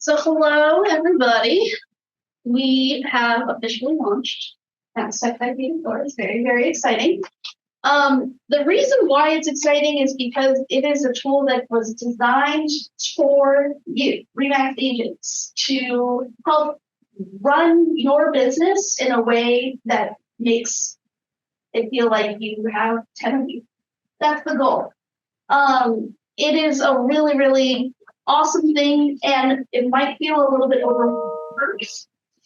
So hello, everybody. We have officially launched MAXTech Powered. It's very, very exciting. The reason why it's exciting is because it is a tool that was designed for you, Remax agents, to help run your business in a way that makes it feel like you have 10 of you. That's the goal. It is a really, really awesome thing, and it might feel a little bit overwhelming,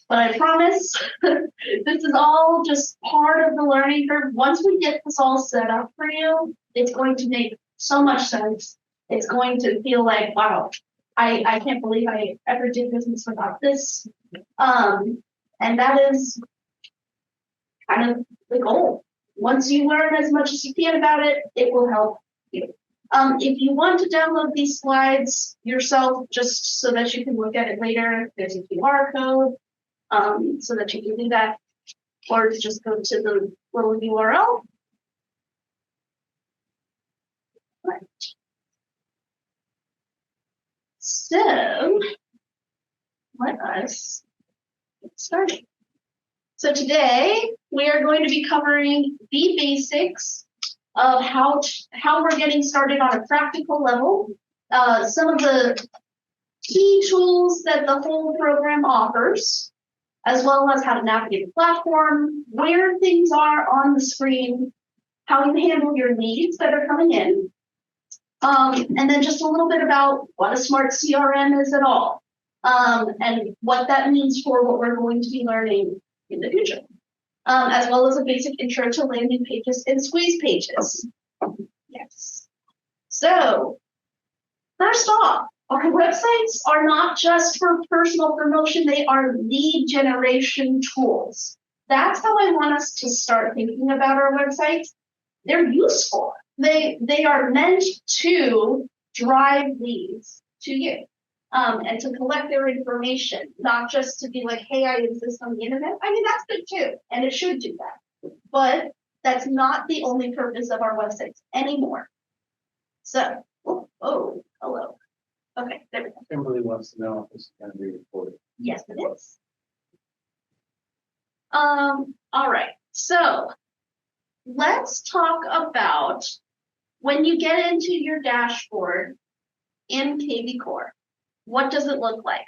but I promise this is all just part of the learning curve. Once we get this all set up for you, it's going to make so much sense. It's going to feel like, wow, I can't believe I ever did business without this. And that is kind of the goal. Once you learn as much as you can about it, it will help you. If you want to download these slides yourself, just so that you can look at it later, there's a QR code so that you can do that, or just go to the little URL. Right. So let us get started. So today we are going to be covering the basics of how we're getting started on a practical level, some of the key tools that the whole program offers, as well as how to navigate the platform, where things are on the screen, how you handle your leads that are coming in, and then just a little bit about what a smart CRM is at all, and what that means for what we're going to be learning in the future. As well as a basic intro to landing pages and squeeze pages. Yes. So, first off, our websites are not just for personal promotion, they are lead generation tools. That's how I want us to start thinking about our websites. They're useful. They are meant to drive leads to you. And to collect their information, not just to be like, hey, I exist on the internet. I mean, that's good too, and it should do that. But that's not the only purpose of our websites anymore. So, oh, hello. Okay, there we go. Kimberly wants to know if this is going to be recorded. Yes, it is. All right, so let's talk about when you get into your dashboard in kvCORE. What does it look like?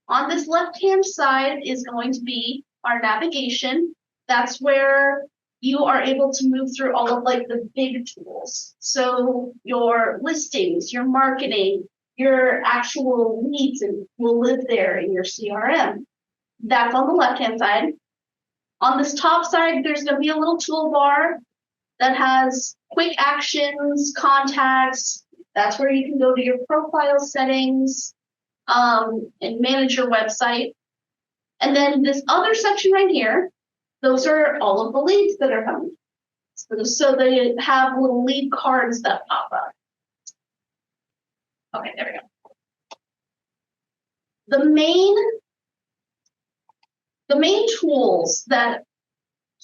On this left-hand side is going to be our navigation. That's where you are able to move through all of like the big tools. So your listings, your marketing, your actual leads will live there in your CRM. That's on the left-hand side. On this top side, there's going to be a little toolbar that has quick actions, contacts. That's where you can go to your profile settings, and manage your website. And then this other section right here, those are all of the leads that are coming. So they have little lead cards that pop up. Okay, there we go. The main tools that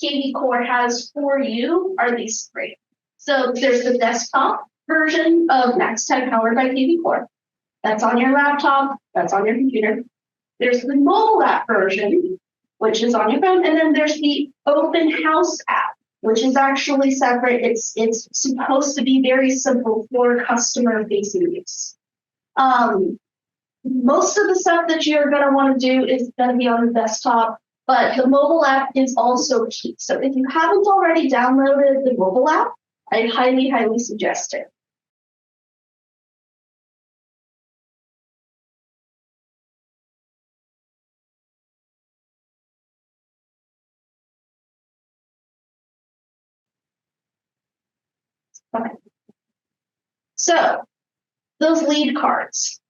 kvCORE has for you are these three. So there's the desktop version of MAXTech Powered by kvCORE. That's on your laptop, that's on your computer. There's the mobile app version, which is on your phone, and then there's the open house app, which is actually separate. It's supposed to be very simple for customer-facing use. Most of the stuff that you're going to want to do is going to be on the desktop, but the mobile app is also key. So if you haven't already downloaded the mobile app, I highly, highly suggest it. Okay. So those lead cards,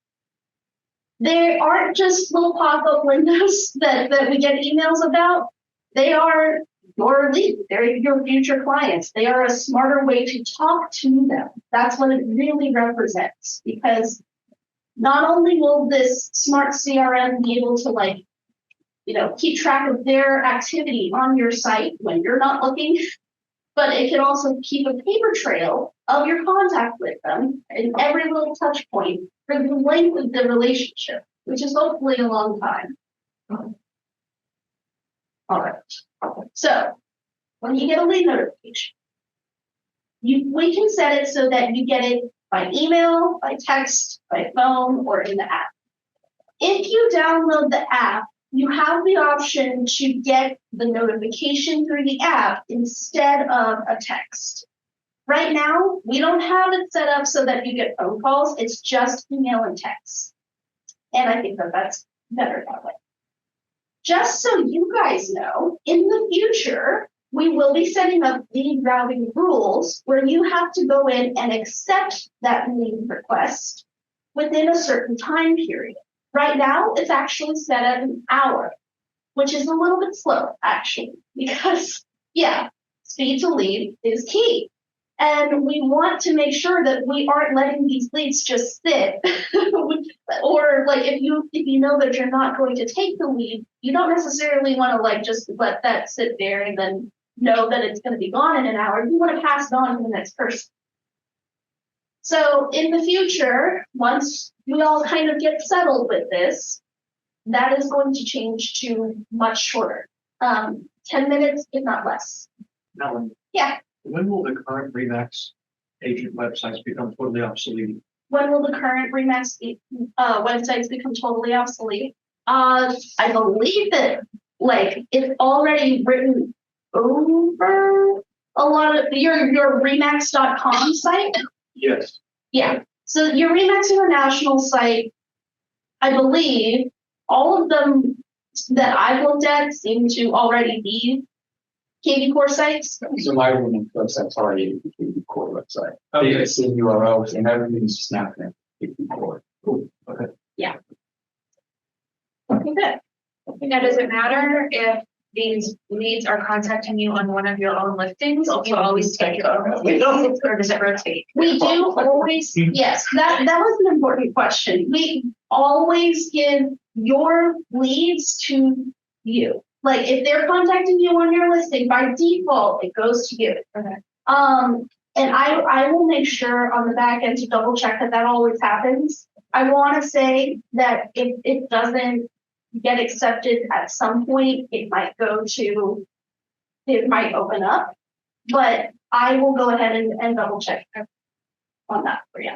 they aren't just little pop-up windows that we get emails about. They are your lead. They're your future clients. They are a smarter way to talk to them. That's what it really represents, because not only will this smart CRM be able to keep track of their activity on your site when you're not looking, but it can also keep a paper trail of your contact with them in every little touch point for the length of the relationship. which is hopefully a long time. All right. So when you get a lead notification, we can set it so that you get it by email, by text, by phone, or in the app. If you download the app, you have the option to get the notification through the app instead of a text. Right now, we don't have it set up so that you get phone calls. It's just email and text. And I think that that's better that way. Just so you guys know, in the future, we will be setting up lead routing rules where you have to go in and accept that lead request within a certain time period. Right now, it's actually set at an hour, which is a little bit slow, actually, because, yeah, speed to lead is key. And we want to make sure that we aren't letting these leads just sit. Or like if you know that you're not going to take the lead, you don't necessarily want to like just let that sit there and then know that it's going to be gone in an hour. You want to pass it on to the next person. So in the future, once we all kind of get settled with this, that is going to change to much shorter. 10 minutes, if not less. Now, Yeah. when will the current RE/MAX agent websites become totally obsolete? When will the current RE/MAX websites become totally obsolete? I believe that like it's already written over a lot of your remax.com site. Yes. Yeah. So your RE/MAX International site, I believe all of them that I've looked at seem to already be kvCORE sites. So my room website's already a kvCORE website. Okay. They see URLs and everything's snapping at kvCORE. Cool. Okay. Okay, good. Now, does it matter if these leads are contacting you on one of your own listings? You always take your own listings, or does it rotate? We do always, yes, that was an important question. We always give your leads to you. Like if they're contacting you on your listing, by default, it goes to you. Okay. And I will make sure on the back end to double check that always happens. I want to say that if it doesn't get accepted at some point, it might open up, but I will go ahead and double check on that for you.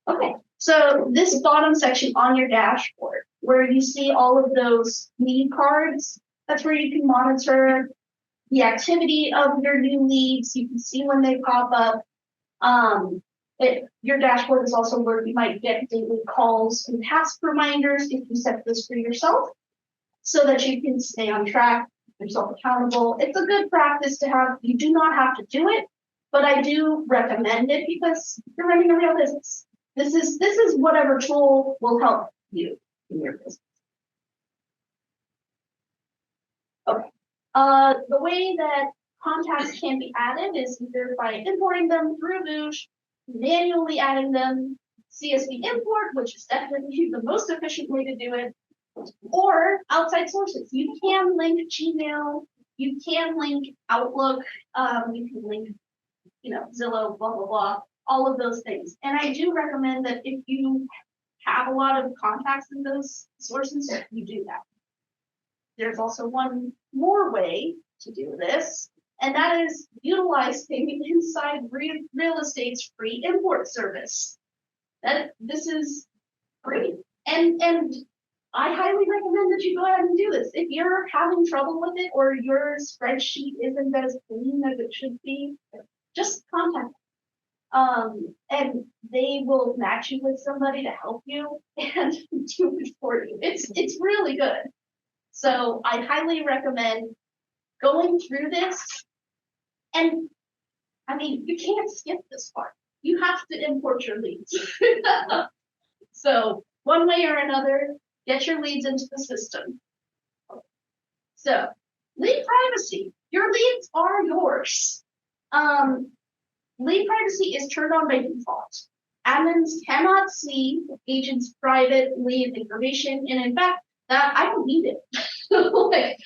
Okay, so this bottom section on your dashboard, where you see all of those lead cards, that's where you can monitor the activity of your new leads. You can see when they pop up. Your dashboard is also where you might get daily calls and task reminders if you set this for yourself, so that you can stay on track, yourself accountable. It's a good practice to have. You do not have to do it, but I do recommend it because you're running a real business. This is whatever tool will help you in your business. Okay. The way that contacts can be added is either by importing them through Boosh, manually adding them, CSV import, which is definitely the most efficient way to do it, or outside sources. You can link Gmail, you can link Outlook, you can link, Zillow, blah, blah, blah, all of those things. And I do recommend that if you have a lot of contacts in those sources, you do that. There's also one more way to do this, and that is utilizing inside real estate's free import service. This is free, and I highly recommend that you go ahead and do this. If you're having trouble with it or your spreadsheet isn't as clean as it should be, just contact them. And they will match you with somebody to help you and do it for you. It's really good. So I highly recommend going through this. And I mean, you can't skip this part. You have to import your leads. So one way or another, get your leads into the system. So lead privacy. Your leads are yours. Lead privacy is turned on by default. Admins cannot see agents' private lead information, and in fact, that I don't need it. Like,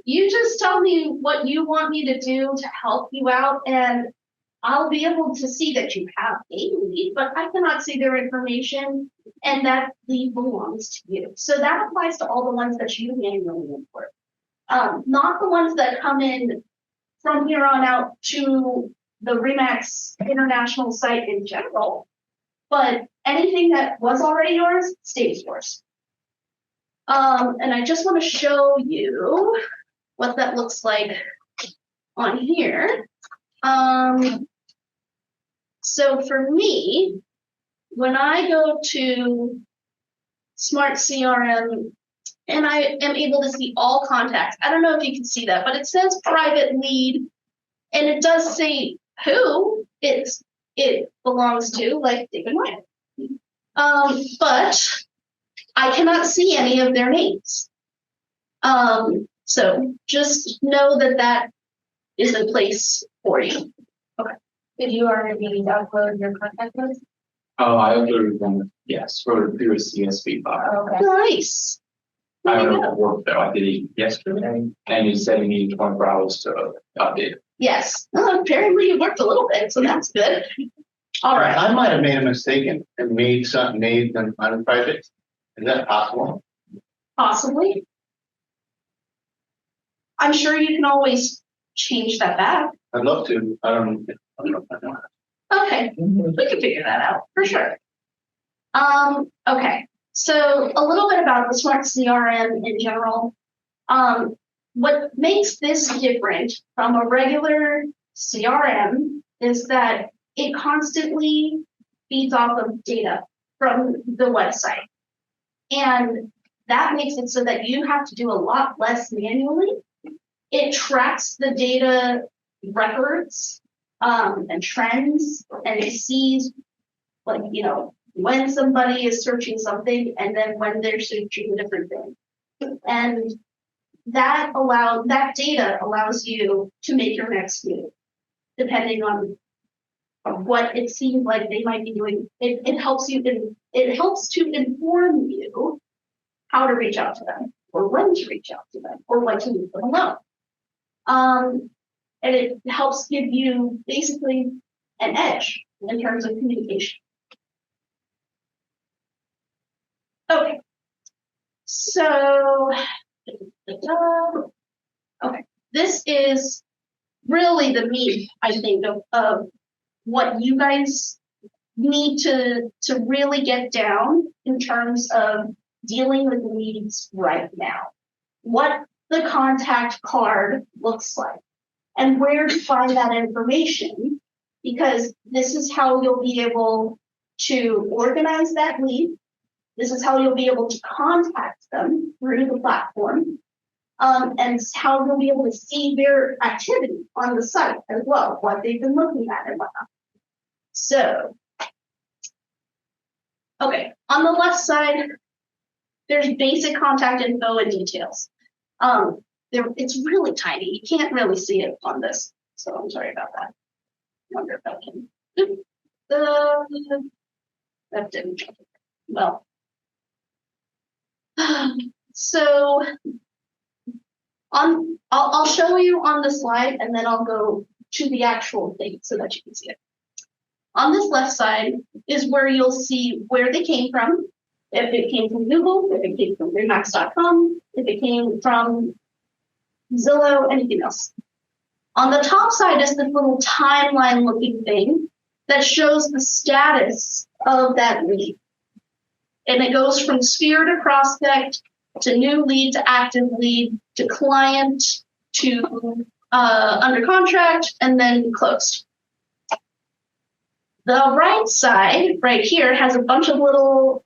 you just tell me what you want me to do to help you out, and I'll be able to see that you have a lead, but I cannot see their information. and that lead belongs to you. So that applies to all the ones that you manually import. Not the ones that come in from here on out to the Remax international site in general, but anything that was already yours stays yours. And I just want to show you what that looks like on here. So for me, when I go to Smart CRM and I am able to see all contacts, I don't know if you can see that, but it says private lead, and it does say who it belongs to, like David Meyer. But I cannot see any of their names. So just know that that is in place for you. Did you already upload your contact list? Oh, I uploaded them, yes, through a CSV file. Okay. Nice. I There don't you know go. what work though, I did it yesterday, and you said you needed 24 hours to update it. Yes. Well, apparently you worked a little bit, so that's good. All right. I might have made a mistake and made them unprivate. Is that possible? Possibly. I'm sure you can always change that back. I'd love to. I don't know if I know. Okay, we can figure that out for sure. Okay, so a little bit about the Smart CRM in general. What makes this different from a regular CRM is that it constantly feeds off of data from the website. And that makes it so that you have to do a lot less manually. It tracks the data records and trends, and it sees, like, you know, when somebody is searching something and then when they're searching a different thing. And that data allows you to make your next move, depending on what it seems like they might be doing. It helps to inform you how to reach out to them, or when to reach out to them, or when to leave them alone. And it helps give you basically an edge in terms of communication. Okay, so, okay, this is really the meat, I think, of what you guys need to really get down in terms of dealing with leads right now. What the contact card looks like and where to find that information, because this is how you'll be able to organize that lead. This is how you'll be able to contact them through the platform, and how you'll be able to see their activity on the site as well, what they've been looking at and whatnot. So, okay, on the left side, there's basic contact info and details. It's really tiny. You can't really see it on this, so I'm sorry about that. I wonder if I can. That didn't. Well, so I'll show you on the slide, and then I'll go to the actual thing so that you can see it. On this left side is where you'll see where they came from. If it came from Google, if it came from Remax.com, if it came from Zillow, anything else. On the top side is this little timeline looking thing that shows the status of that lead. And it goes from sphere to prospect to new lead to active lead to client to under contract and then closed. The right side right here has a bunch of little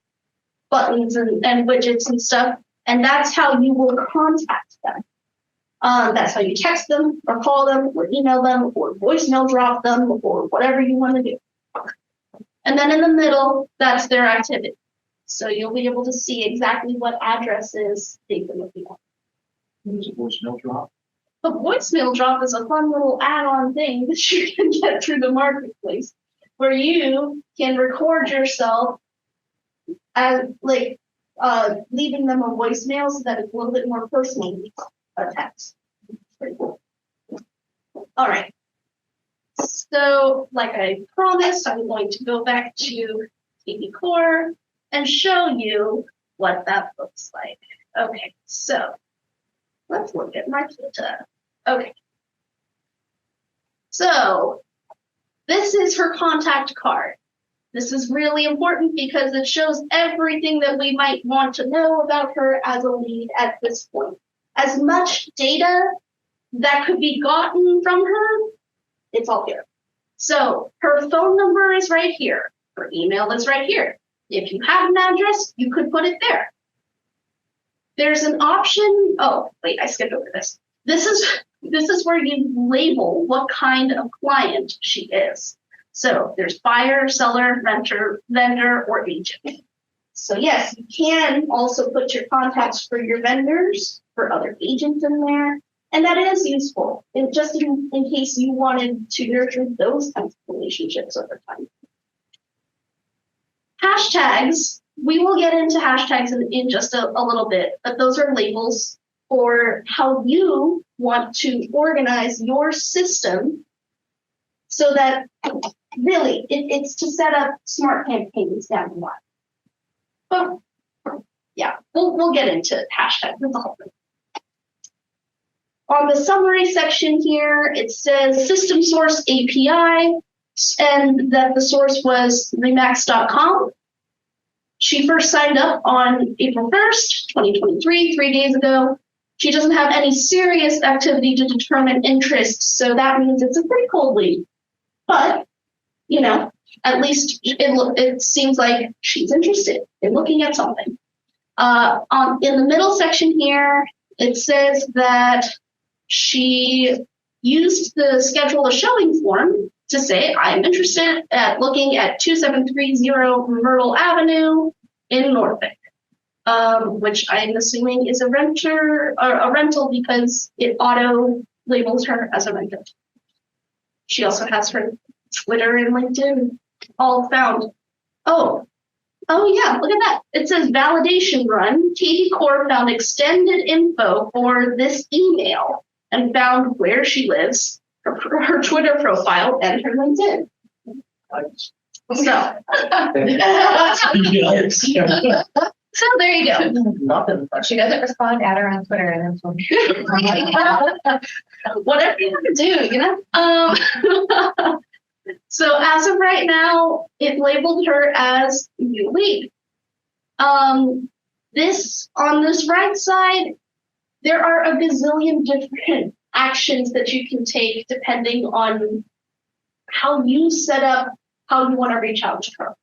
buttons and widgets and stuff, and that's how you will contact them. That's how you text them or call them or email them or voicemail drop them or whatever you want to do. And then in the middle, that's their activity. So you'll be able to see exactly what addresses they've been looking at. There's a voicemail drop. The voicemail drop is a fun little add-on thing that you can get through the marketplace, where you can record yourself as leaving them a voicemail so that it's a little bit more personal than a text. Pretty cool. All right. So, like I promised, I'm going to go back to kvCORE. and show you what that looks like. Okay, so let's look at Marquita. Okay. So this is her contact card. This is really important because it shows everything that we might want to know about her as a lead at this point. As much data that could be gotten from her, it's all here. So her phone number is right here. Her email is right here. If you have an address, you could put it there. There's an option. Oh, wait, I skipped over this. This is where you label what kind of client she is. So there's buyer, seller, renter, vendor, or agent. So yes, you can also put your contacts for your vendors, for other agents in there. And that is useful, just in case you wanted to nurture those kinds of relationships over time. Hashtags, we will get into hashtags in just a little bit, but those are labels for how you want to organize your system so that really it's to set up smart campaigns down the line. But yeah, we'll get into hashtags. That's a whole thing. On the summary section here, it says system source API, and that the source was remax.com. She first signed up on April 1st, 2023, 3 days ago. She doesn't have any serious activity to determine interest, so that means it's a pretty cold lead. But, you know, at least it seems like she's interested in looking at something. In the middle section here, it says that she used the schedule a showing form to say, I'm interested at looking at 2730 Myrtle Avenue in Norfolk, which I'm assuming is a rental because it auto labels her as a rental. She also has her Twitter and LinkedIn all found. Oh yeah, look at that. It says validation run. kvCORE found extended info for this email and found where she lives, her Twitter profile, and her LinkedIn. So there you go. Nothing. She doesn't respond, add her on Twitter and then Whatever you want to do, you know? So as of right now, it labeled her as new lead. On this right side, there are a gazillion different actions that you can take depending on how you set up, how you want to reach out to her.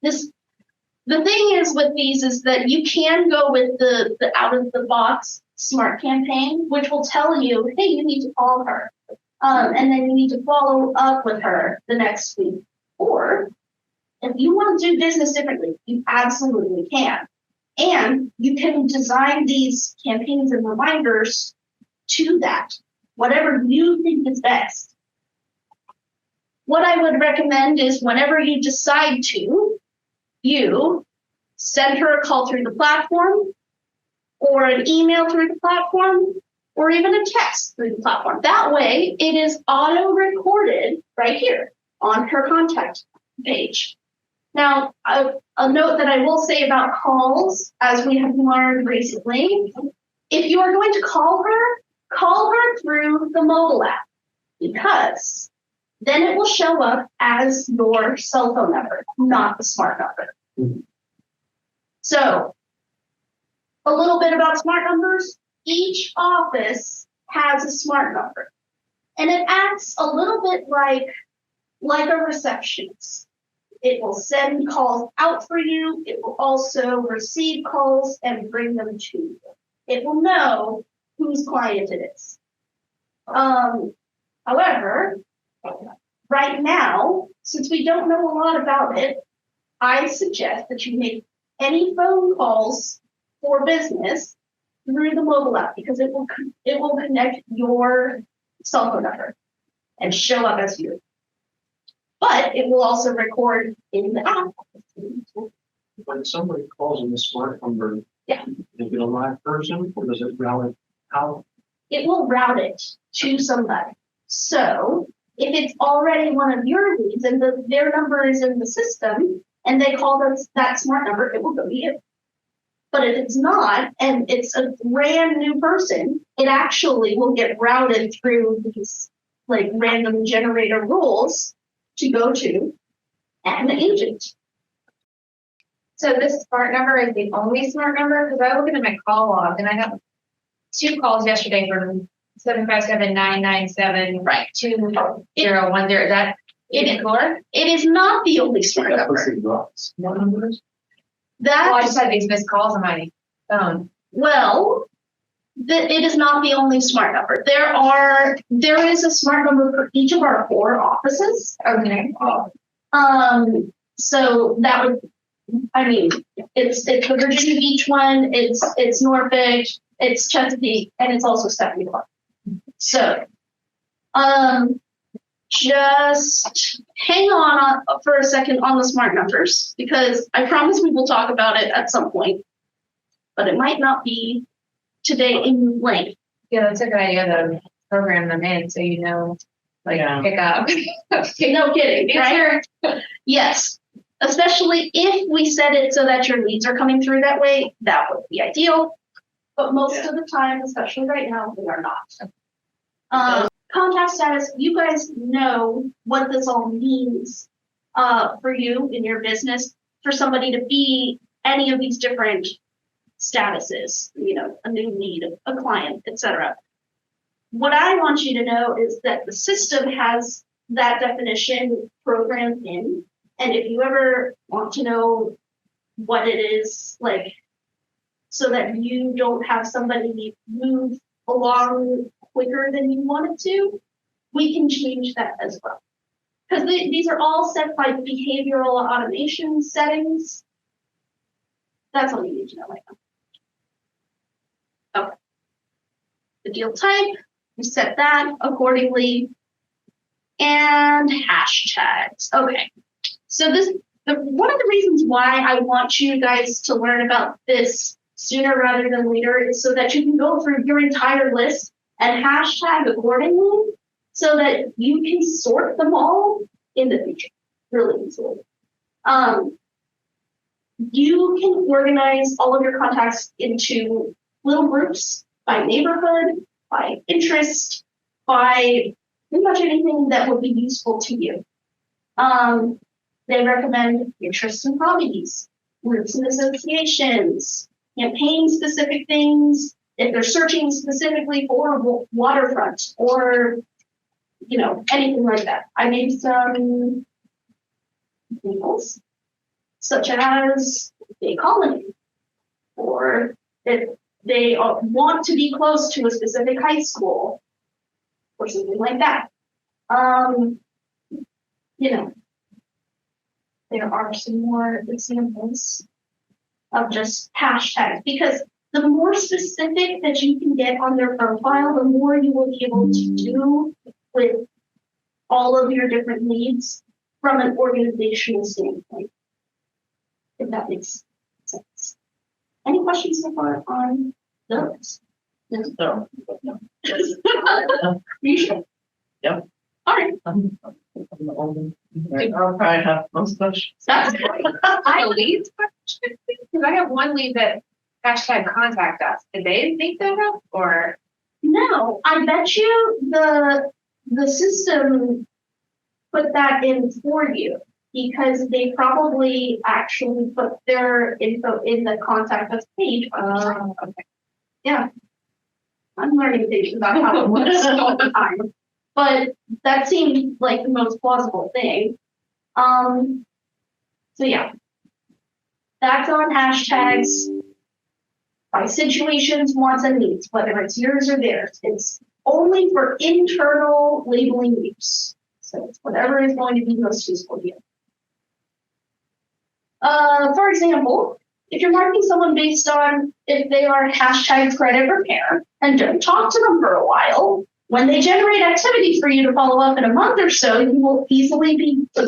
The thing is with these is that you can go with the out of the box smart campaign, which will tell you, hey, you need to call her. And then you need to follow up with her the next week. Or if you want to do business differently, you absolutely can. And you can design these campaigns and reminders to that, whatever you think is best. What I would recommend is whenever you decide to, you send her a call through the platform, or an email through the platform, or even a text through the platform. That way, it is auto-recorded right here on her contact page. Now, a note that I will say about calls, as we have learned recently, if you are going to call her through the mobile app, because then it will show up as your cell phone number, not the smart number. Mm-hmm. So, a little bit about smart numbers. Each office has a smart number, and it acts a little bit like a receptionist. It will send calls out for you. It will also receive calls and bring them to you. It will know whose client it is. However, right now, since we don't know a lot about it, I suggest that you make any phone calls for business through the mobile app, because it will connect your cell phone number and show up as you. But it will also record in the app. When somebody calls in the smart number, yeah, is it a live person, or does it route it out? It will route it to somebody. So if it's already one of your leads and their number is in the system, and they call that smart number, it will go to you. But if it's not, and it's a brand new person, it actually will get routed through these like random generator rules to go to an agent. So this smart number is the only smart number? Because I looked at my call log and I got 2 calls yesterday from 757-997. Right. 2010. Is that kvCORE? It is not the only smart number. What number is? Well, I That, just had these missed calls on my phone. well, it is not the only smart number. There is a smart number for each of our 4 offices. Okay. So that would, I mean, it's the Virginia Beach one, it's Norfolk, it's Chesapeake, and it's also Stephanie Clark. So, just hang on for a second on the smart numbers, because I promise we will talk about it at some point, but it might not be today in length. Yeah, that's a good idea to program them in so you know, like pick up. No kidding, right? Yes, especially if we set it so that your leads are coming through that way, that would be ideal. But most of the time, especially right now, we are not. Contact status, you guys know what this all means for you in your business, for somebody to be any of these different statuses, you know, a new lead, a client, etc. What I want you to know is that the system has that definition programmed in. And if you ever want to know what it is, like, so that you don't have somebody move along quicker than you want it to, we can change that as well. Because these are all set by behavioral automation settings. That's all you need to know right now. Okay. The deal type, we set that accordingly. And hashtags. Okay. So one of the reasons why I want you guys to learn about this sooner rather than later is so that you can go through your entire list and hashtag accordingly so that you can sort them all in the future really easily. You can organize all of your contacts into little groups by neighborhood, by interest, by pretty much anything that would be useful to you. They recommend interests and hobbies, groups and associations, campaign-specific things, if they're searching specifically for waterfront or, you know, anything like that. I made some examples, such as a colony, or if they want to be close to a specific high school, or something like that. You know, there are some more examples of just hashtags, because the more specific that you can get on their profile, the more you will be able to do with all of your different needs from an organizational standpoint, if that makes sense. Any questions so far on those? No. You sure? Yep. All right. I'll probably have most questions. That's I leads question? Because I have one lead that hashtag contact us. Did they make that up or? No, I bet you the system put that in for you because they probably actually put their info in the contact us page. Okay. Yeah. I'm learning things about how it works all the time. But that seemed like the most plausible thing. So yeah. That's on hashtags by situations, wants, and needs, whether it's yours or theirs. It's only for internal labeling use. So it's whatever is going to be most useful to you. For example, if you're marking someone based on if they are hashtag credit repair and don't talk to them for a while, when they generate activity for you to follow up in a month or so, you will easily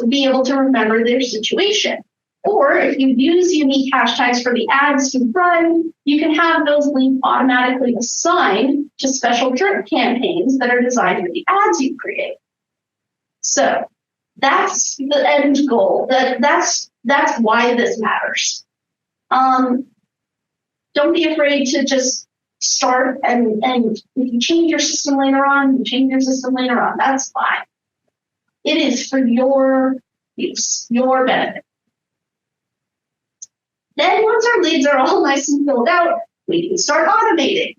be able to remember their situation. Or if you use unique hashtags for the ads you run, you can have those links automatically assigned to special drip campaigns that are designed for the ads you create. So that's the end goal. That's That's why this matters. Don't be afraid to just start and if you change your system later on, you change your system later on, that's fine. It is for your use, your benefit. Then once our leads are all nice and filled out, we can start automating.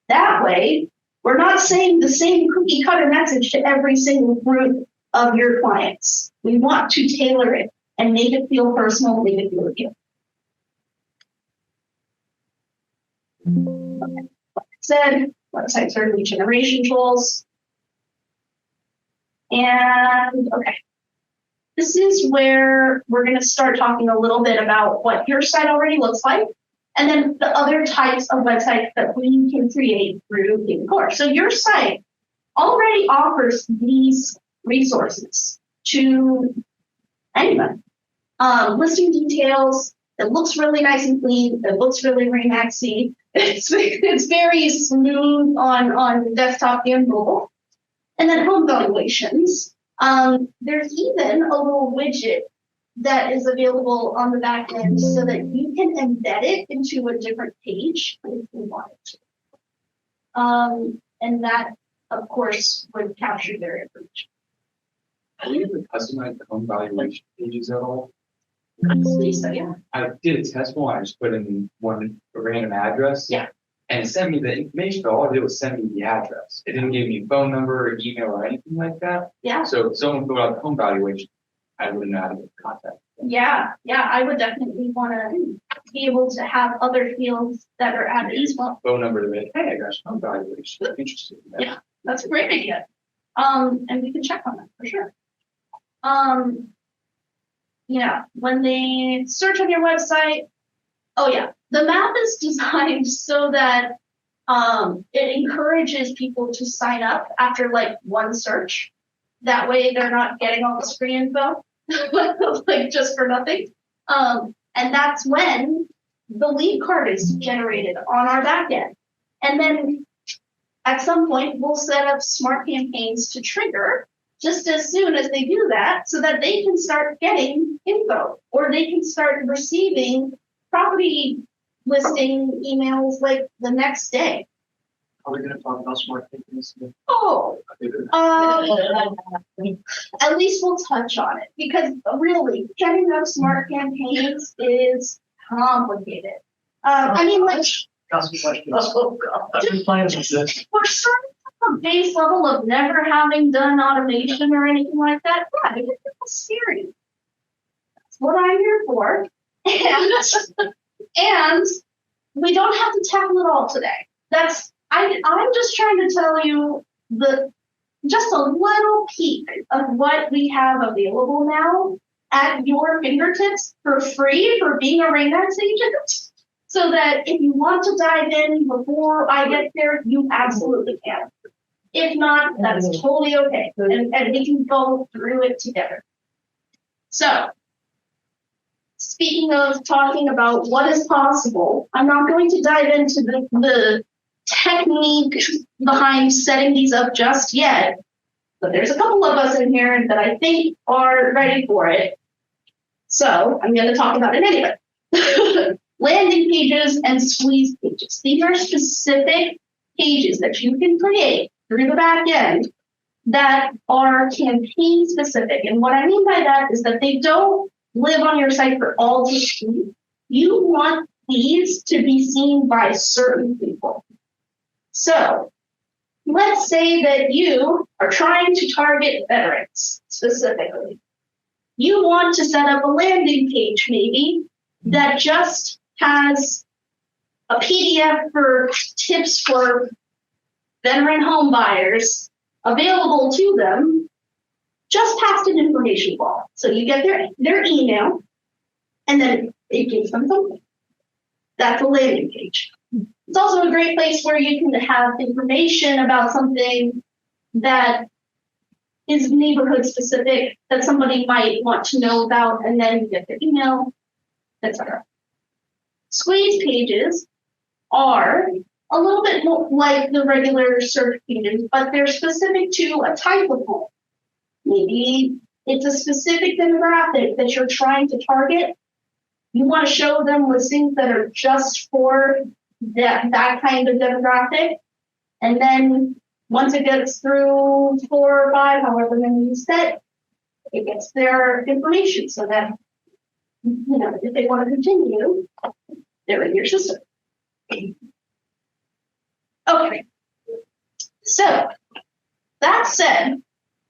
That way, we're not saying the same cookie cutter message to every single group of your clients. We want to tailor it and make it feel personal, make it feel real. Like I said, websites are lead generation tools. And okay, this is where we're going to start talking a little bit about what your site already looks like, and then the other types of websites that we can create through kvCORE. So your site already offers these resources to anyone. Listing details, it looks really nice and clean, it looks really Remaxy. It's very smooth on desktop and mobile. And then home valuations. There's even a little widget that is available on the back end so that you can embed it into a different page if you wanted to. And that, of course, would capture their information. Are you able to customize the home valuation pages at all? So, yeah. I did a test one, I just put in a random address. Yeah. And it sent me the information, but all it did was send me the address. It didn't give me a phone number or email or anything like that. Yeah. So if someone filled out the home valuation, I wouldn't know how to get in contact. Yeah, I would definitely want to be able to have other fields that are added as well. Phone number to be, hey, I got some home valuation. I'm interested in that. Yeah, that's a great idea. And we can check on that for sure. Yeah, when they search on your website, oh yeah, the map is designed so that it encourages people to sign up after like one search. That way they're not getting all the screen info, like just for nothing. And that's when the lead card is generated on our back end. And then at some point, we'll set up smart campaigns to trigger just as soon as they do that so that they can start getting info or they can start receiving property listing emails like the next day. Are we going to talk about smart campaigns? Oh, at least we'll touch on it because really getting up smart campaigns is complicated. I mean, like, Got some questions. Oh, God. I've been playing with this. we're starting from a base level of never having done automation or anything like that. Yeah, it was scary. That's what I'm here for. And we don't have to tackle it all today. I'm just trying to tell you just a little peek of what we have available now at your fingertips for free for being a Remax agent. So that if you want to dive in before I get there, you absolutely can. If not, that's totally okay. And we can go through it together. So, speaking of talking about what is possible, I'm not going to dive into the technique behind setting these up just yet, but there's a couple of us in here that I think are ready for it. So I'm going to talk about it anyway. Landing pages and squeeze pages. These are specific pages that you can create through the back end that are campaign specific. And what I mean by that is that they don't live on your site for all to see. You want these to be seen by certain people. So let's say that you are trying to target veterans specifically. You want to set up a landing page maybe that just has a PDF for tips for veteran home buyers available to them, just past an information wall. So you get their email, and then it gives them something. That's a landing page. It's also a great place where you can have information about something that is neighborhood specific that somebody might want to know about, and then you get their email, etc. Squeeze pages are a little bit more like the regular search pages, but they're specific to a type of home. Maybe it's a specific demographic that you're trying to target, you want to show them listings that are just for that kind of demographic. And then once it gets through 4 or 5, however many you set, it gets their information so that, if they want to continue, they're in your system. Okay. So that said,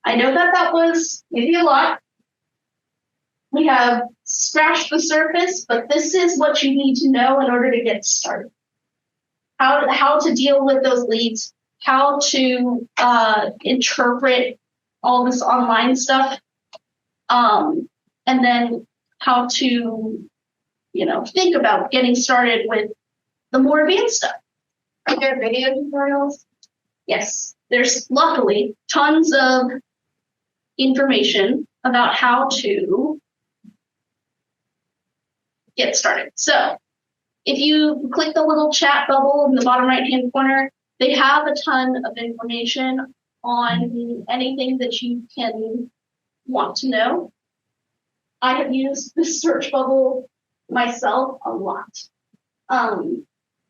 I know that was maybe a lot. We have scratched the surface, but this is what you need to know in order to get started. How to deal with those leads, how to interpret all this online stuff, and then how to, think about getting started with the more advanced stuff. Are there video tutorials? Yes, there's luckily tons of information about how to get started. So if you click the little chat bubble in the bottom right-hand corner, they have a ton of information on anything that you can want to know. I have used the search bubble myself a lot.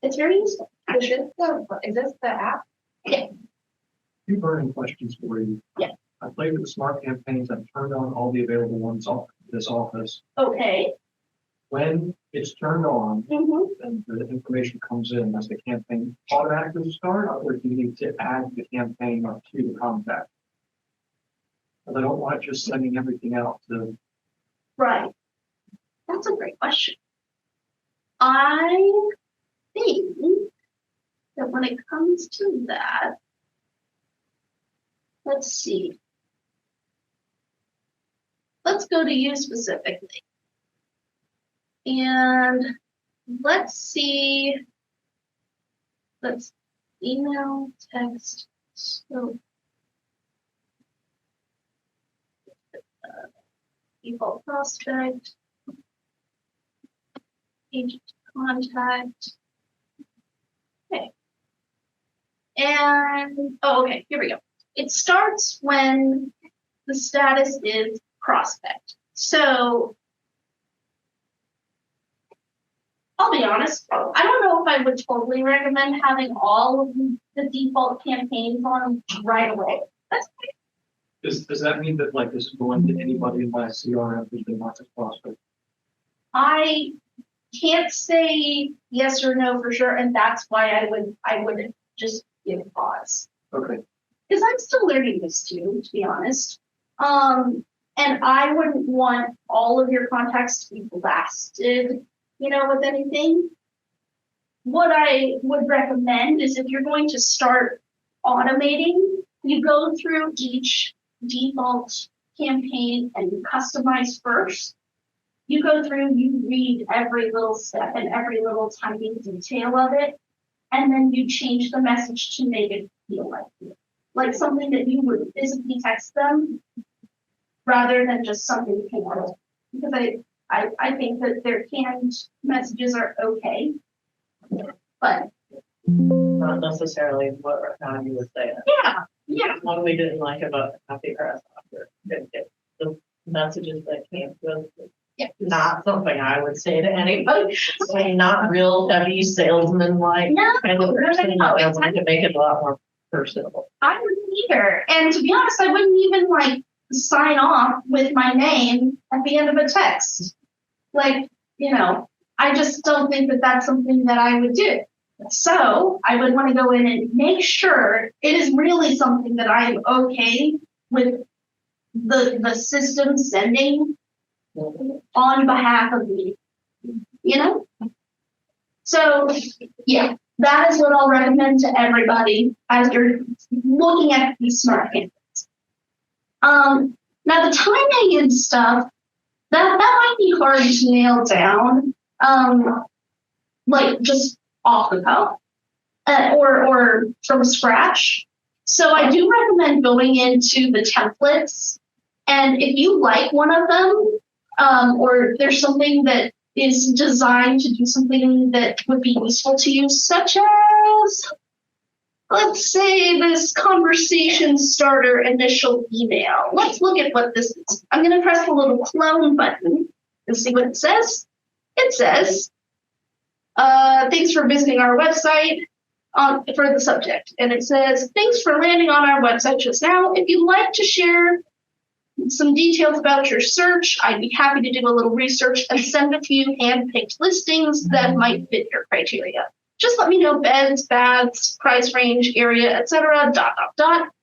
It's very useful. Is this the app? Yeah. Two burning questions for you. Yeah. I played with smart campaigns. I've turned on all the available ones off this office. Okay. When it's turned on Mm-hmm. and the information comes in, does the campaign automatically start, or do you need to add the campaign up to the contact? But I don't want just sending everything out to. Right. That's a great question. I think that when it comes to that, let's see. Let's go to you specifically. And let's see. Let's email, text, so default prospect, agent contact. Okay. And, okay, here we go. It starts when the status is prospect. So I'll be honest, I don't know if I would totally recommend having all of the default campaigns on right away. That's Does that mean that like this is going to anybody in my CRM who's been marked as prospect? I can't say yes or no for sure, and that's why I would just give a pause. Okay. Because I'm still learning this too, to be honest. And I wouldn't want all of your contacts to be blasted, with anything. What I would recommend is if you're going to start automating, you go through each default campaign and you customize first. You go through, you read every little step and every little tiny detail of it, and then you change the message to make it feel like something that you would physically text them rather than just something canned. Because I think that their canned messages are okay, but Not necessarily how you would say it. yeah, What we didn't like about the copy press offer, the messages that came with it. Yeah. Not something I would say to anybody. Not real heavy salesman like No, kind of person. no, I wanted to make it a lot more personable. I wouldn't either. And to be honest, I wouldn't even sign off with my name at the end of a text. I just don't think that that's something that I would do. So I would want to go in and make sure it is really something that I am okay with the system sending on behalf of me, So yeah, that is what I'll recommend to everybody as you're looking at these smart campaigns. Now the timing and stuff, that might be hard to nail down, just off the cuff, or from scratch. So I do recommend going into the templates, and if you like one of them, or there's something that is designed to do something that would be useful to you, such as let's say this conversation starter initial email. Let's look at what this is. I'm going to press the little clone button and see what it says. It says, thanks for visiting our website for the subject. And it says, thanks for landing on our website just now. If you'd like to share some details about your search, I'd be happy to do a little research and send a few hand-picked listings that might fit your criteria. Just let me know beds, baths, price range, area, etc. ...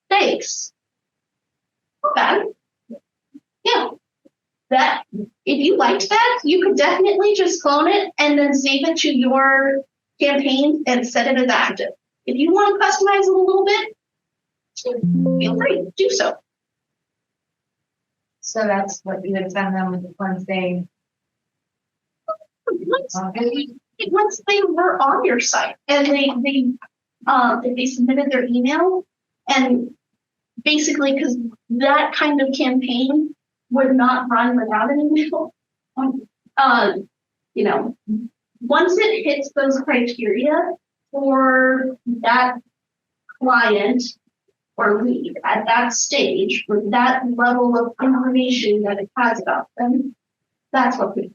Thanks. Not bad. Yeah. That if you liked that, you could definitely just clone it and then save it to your campaign and set it as active. If you want to customize it a little bit, feel free to do so. So that's what you would send them with the one thing. Once they were on your site and they submitted their email, and basically because that kind of campaign would not run without an email. You know, once it hits those criteria for that client or lead at that stage with that level of information that it has about them, that's what we.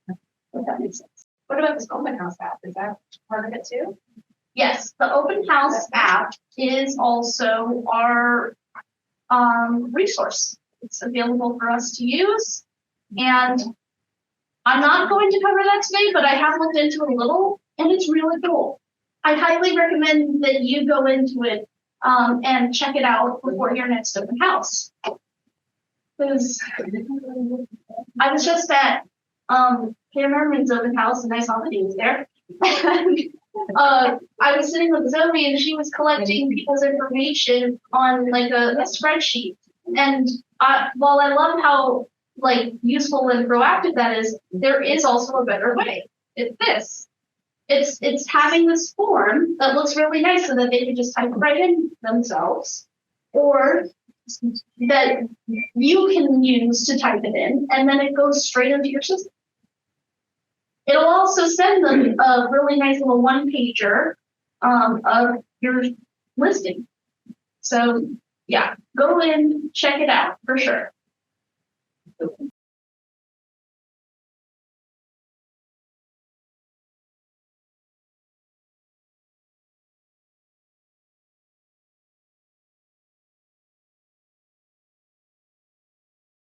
If that makes sense. What about this open house app? Is that part of it too? Yes, the open house app is also our resource. It's available for us to use. And I'm not going to cover that today, but I have looked into it a little, and it's really cool. I highly recommend that you go into it and check it out before your next open house. Because I was just at Pam Merman's open house, and I saw the names there. I was sitting with Zoe, and she was collecting people's information on like a spreadsheet. And while I love how like useful and proactive that is, there is also a better way. It's this. It's having this form that looks really nice so that they can just type right in themselves, or that you can use to type it in, and then it goes straight into your system. It'll also send them a really nice little one-pager of your listing. So yeah, go in, check it out for sure.